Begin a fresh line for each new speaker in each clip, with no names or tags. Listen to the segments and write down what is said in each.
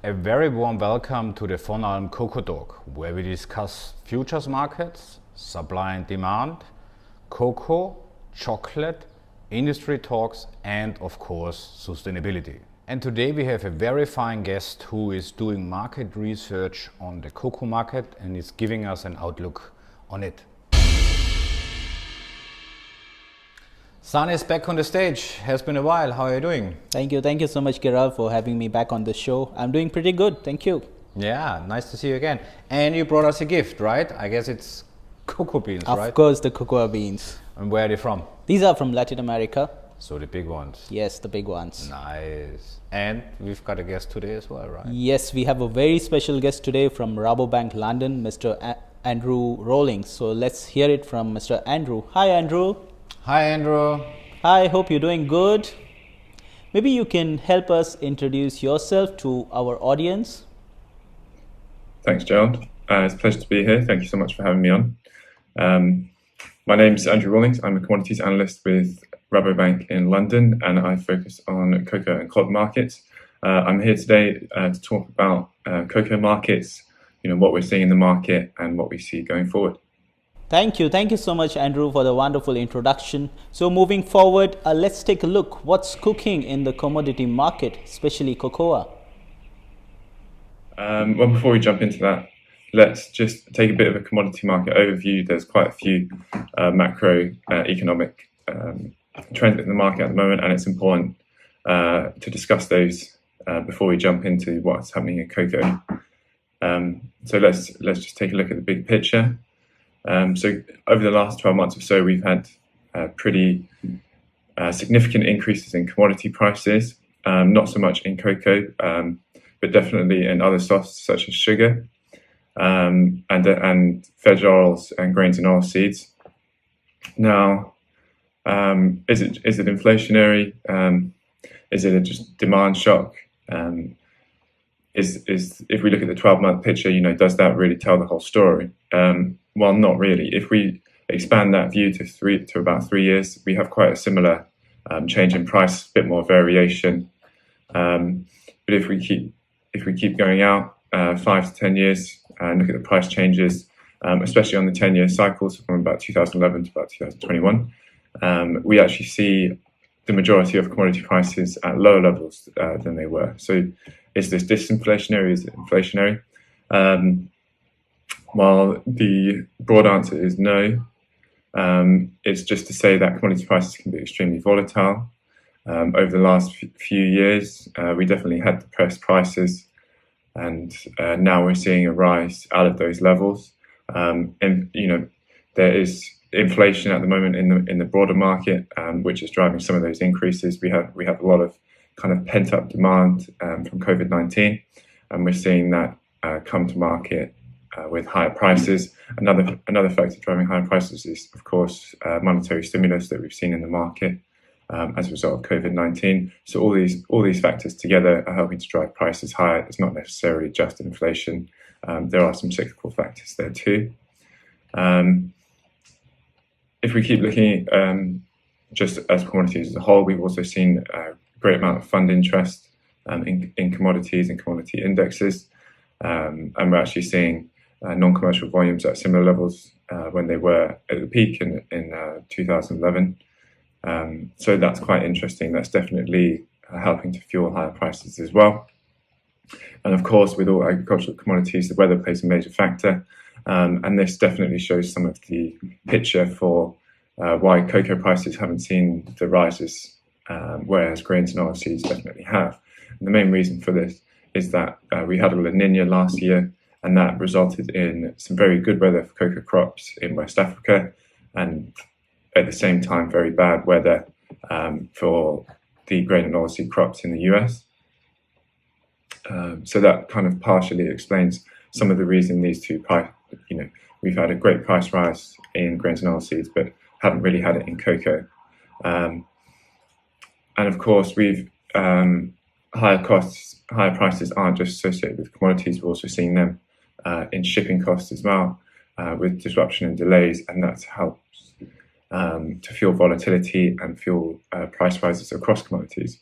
A very warm welcome to the Von Alm Cocoa Talk, where we discuss futures markets, supply and demand, cocoa, chocolate, industry talks, and of course, sustainability. And today we have a very fine guest who is doing market research on the cocoa market and is giving us an outlook on it. San is back on the stage. Has been a while. How are you doing?
Thank you so much, Gerald, for having me back on the show. I'm doing pretty good, thank you.
Yeah, nice to see you again. And you brought us a gift, right? I guess it's cocoa beans, right?
Of course, the cocoa beans.
And where are they from?
These are from Latin America.
So the big ones.
Yes, the big ones.
Nice. And we've got a guest today as well, right?
Yes, we have a very special guest today from Rabobank London, Mr. Andrew Rawlings. So let's hear it from Mr. Andrew. Hi, Andrew.
Hi, Andrew.
Hi, hope you're doing good. Maybe you can help us introduce yourself to our audience.
Thanks, Gerald. It's a pleasure to be here. Thank you so much for having me on. My name's Andrew Rawlings. I'm a commodities analyst with Rabobank in London, and I focus on cocoa and cod markets. I'm here today to talk about cocoa markets, what we're seeing in the market and what we see going forward.
Thank you so much, Andrew, for the wonderful introduction. So moving forward, let's take a look what's cooking in the commodity market, especially cocoa.
Well, before we jump into that, let's just take a bit of a commodity market overview. There's quite a few macroeconomic trends in the market at the moment, and it's important to discuss those before we jump into what's happening in cocoa. So let's just take a look at the big picture. So over the last 12 months or so, we've had pretty significant increases in commodity prices, not so much in cocoa, but definitely in other softs such as sugar and veg oils and grains and oilseeds. Now, is it inflationary? Is it just demand shock? Is if we look at the 12-month picture, does that really tell the whole story? Well, not really. If we expand that view to about 3 years, we have quite a similar change in price, a bit more variation. But if we keep going out 5 to 10 years and look at the price changes, especially on the 10-year cycles from about 2011 to about 2021, we actually see the majority of commodity prices at lower levels than they were. So is this disinflationary? Is it inflationary? While the broad answer is no, it's just to say that commodity prices can be extremely volatile. Over the last few years, we definitely had depressed prices, and now we're seeing a rise out of those levels. And there is inflation at the moment in the broader market, which is driving some of those increases. We have a lot of kind of pent up demand from COVID-19, and we're seeing that come to market with higher prices. Another factor driving higher prices is, of course, monetary stimulus that we've seen in the market as a result of COVID-19. So all these factors together are helping to drive prices higher. It's not necessarily just inflation. There are some cyclical factors there too. If we keep looking just as commodities as a whole, we've also seen a great amount of fund interest in commodities and commodity indexes. And we're actually seeing non-commercial volumes at similar levels when they were at the peak in 2011. So that's quite interesting. That's definitely helping to fuel higher prices as well. And of course, with all agricultural commodities, the weather plays a major factor. And this definitely shows some of the picture for why cocoa prices haven't seen the rises, whereas grains and oilseeds definitely have. And the main reason for this is that we had a La Nina last year, and that resulted in some very good weather for cocoa crops in West Africa, and at the same time, very bad weather for the grain and oilseed crops in the US. So that kind of partially explains some of the reason these two we've had a great price rise in grains and oilseeds, but haven't really had it in cocoa. And of course, we've higher prices aren't just associated with commodities. We're also seeing them in shipping costs as well, with disruption and delays, and that helps to fuel volatility and fuel price rises across commodities.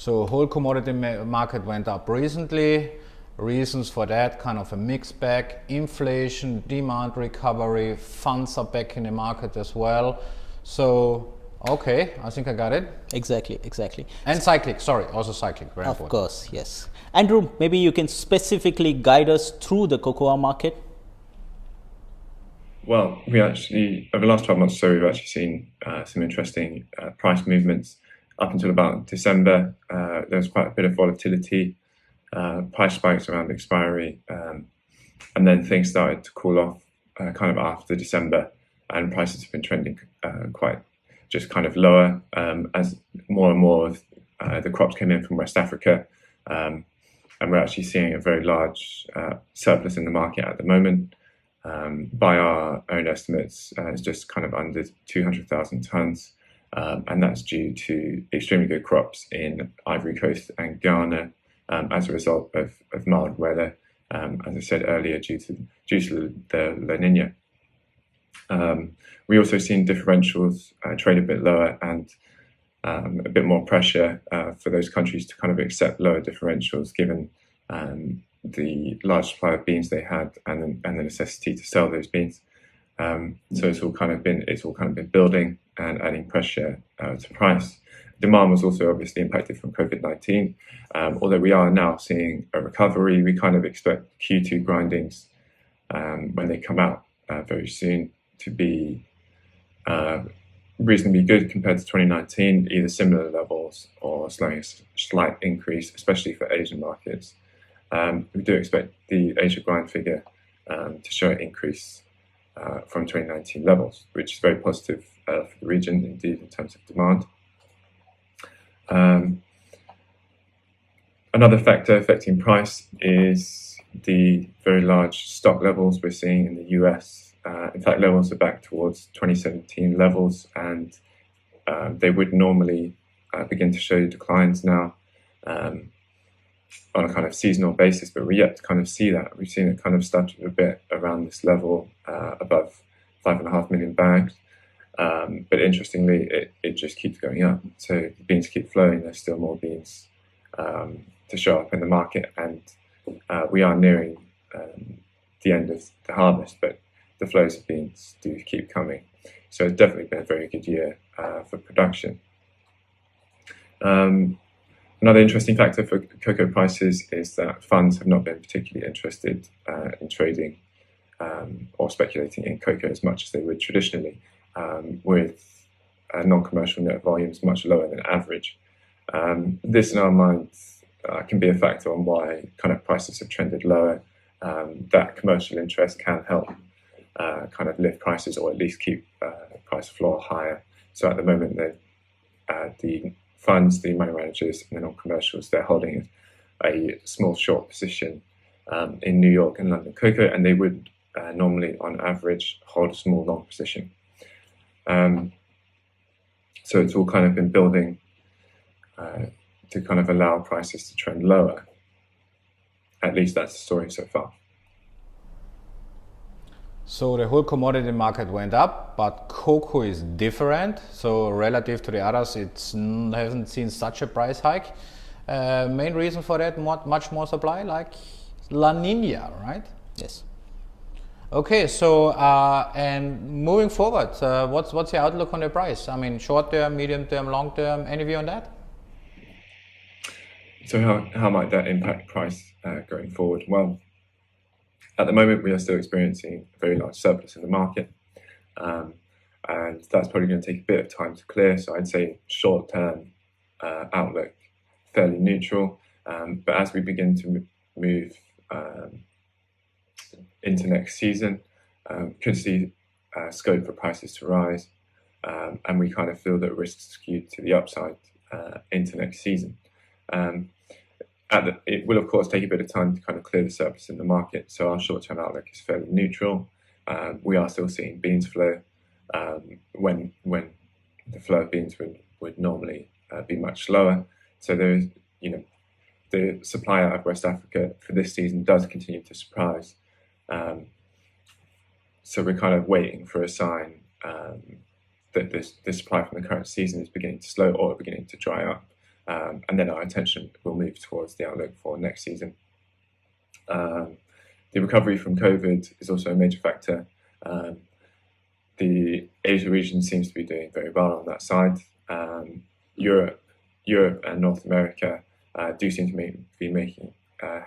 So whole commodity market went up recently. Reasons for that, kind of a mixed bag: inflation, demand recovery, funds are back in the market as well. So, okay, I think I got it.
Exactly.
And cyclic, sorry, also cyclic, very
Of
important.
course, yes. Andrew, maybe you can specifically guide us through the cocoa market.
Well, we actually, over the last 12 months or so, we've actually seen some interesting price movements. Up until about December, there was quite a bit of volatility, price spikes around expiry, and then things started to cool off kind of after December, and prices have been trending quite just kind of lower as more and more of the crops came in from West Africa, and we're actually seeing a very large surplus in the market at the moment. By our own estimates, it's just kind of under 200,000 tons, and that's due to extremely good crops in Ivory Coast and Ghana as a result of mild weather, as I said earlier, due to the La Nina. We also seen differentials trade a bit lower and a bit more pressure for those countries to kind of accept lower differentials given the large supply of beans they had and the necessity to sell those beans. So it's all kind of been building and adding pressure to price. Demand was also obviously impacted from COVID-19. Although we are now seeing a recovery, we kind of expect Q2 grindings when they come out very soon to be reasonably good compared to 2019, either similar levels or a slight increase, especially for Asian markets. We do expect the Asia grind figure to show an increase from 2019 levels, which is very positive for the region, indeed, in terms of demand. Another factor affecting price is the very large stock levels we're seeing in the US. In fact, levels are back towards 2017 levels, and they would normally begin to show declines now on a kind of seasonal basis, but we're yet to kind of see that. We've seen it kind of stutter a bit around this level, above 5.5 million bags. But interestingly, it just keeps going up. So the beans keep flowing. There's still more beans to show up in the market, and we are nearing the end of the harvest, but the flows of beans do keep coming. So it's definitely been a very good year for production. Another interesting factor for cocoa prices is that funds have not been particularly interested in trading or speculating in cocoa as much as they would traditionally, with non-commercial net volumes much lower than average. This, in our minds, can be a factor on why kind of prices have trended lower. That commercial interest can help kind of lift prices, or at least keep price floor higher. So at the moment, the funds, the money managers, and the non-commercials, they're holding a small short position in New York and London cocoa, and they would normally, on average, hold a small long position. So it's all kind of been building to kind of allow prices to trend lower. At least that's the story so far.
So the whole commodity market went up, but cocoa is different. So relative to the others, it hasn't seen such a price hike. Main reason for that, much more supply, like La Nina, right?
Yes.
Okay, so and moving forward, what's your outlook on the price? I mean, short term, medium term, long term, any view on that?
So how might that impact price going forward? Well, at the moment, we are still experiencing a very large surplus in the market, and that's probably going to take a bit of time to clear. So I'd say short-term outlook, fairly neutral. But as we begin to move into next season, could see scope for prices to rise, and we kind of feel that risks skewed to the upside into next season. It will, of course, take a bit of time to kind of clear the surplus in the market, so our short-term outlook is fairly neutral. We are still seeing beans flow when the flow of beans would normally be much lower. So there's, the supply out of West Africa for this season does continue to surprise. So we're kind of waiting for a sign that this supply from the current season is beginning to slow or beginning to dry up. and then our attention will move towards the outlook for next season. The recovery from COVID is also a major factor. The Asia region seems to be doing very well on that side. Europe and North America do seem to be making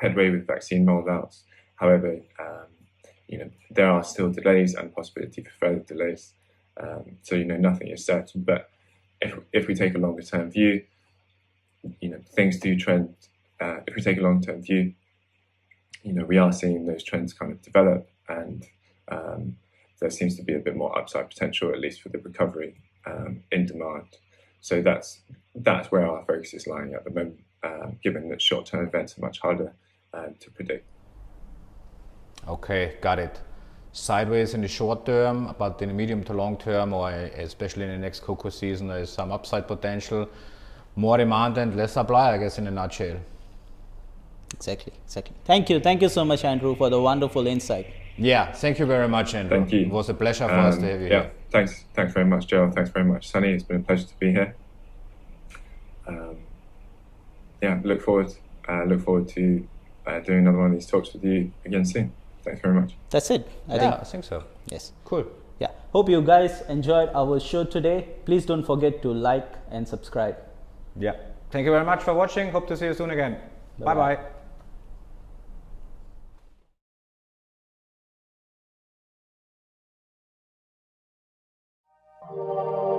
headway with vaccine rollouts. However, there are still delays and possibility for further delays. So nothing is certain. But if we take a longer term view, things do trend. If we take a long term view, we are seeing those trends kind of develop, and there seems to be a bit more upside potential, at least for the recovery in demand. So that's where our focus is lying at the moment, given that short-term events are much harder to predict.
Okay, got it. Sideways in the short term, but in the medium to long term, or especially in the next cocoa season, there is some upside potential, more demand and less supply, I guess, in a nutshell.
Exactly. Thank you so much, Andrew, for the wonderful insight.
Yeah, thank you very much, Andrew.
Thank you.
It was a pleasure for us to have you here.
Thanks very much, Joe. Thanks very much, Sunny. It's been a pleasure to be here. Look forward to doing another one of these talks with you again soon. Thanks very much.
That's it.
I think so.
Yes.
Cool.
Yeah. Hope you guys enjoyed our show today. Please don't forget to like and subscribe.
Yeah. Thank you very much for watching. Hope to see you soon again. Bye-bye.
Bye-bye.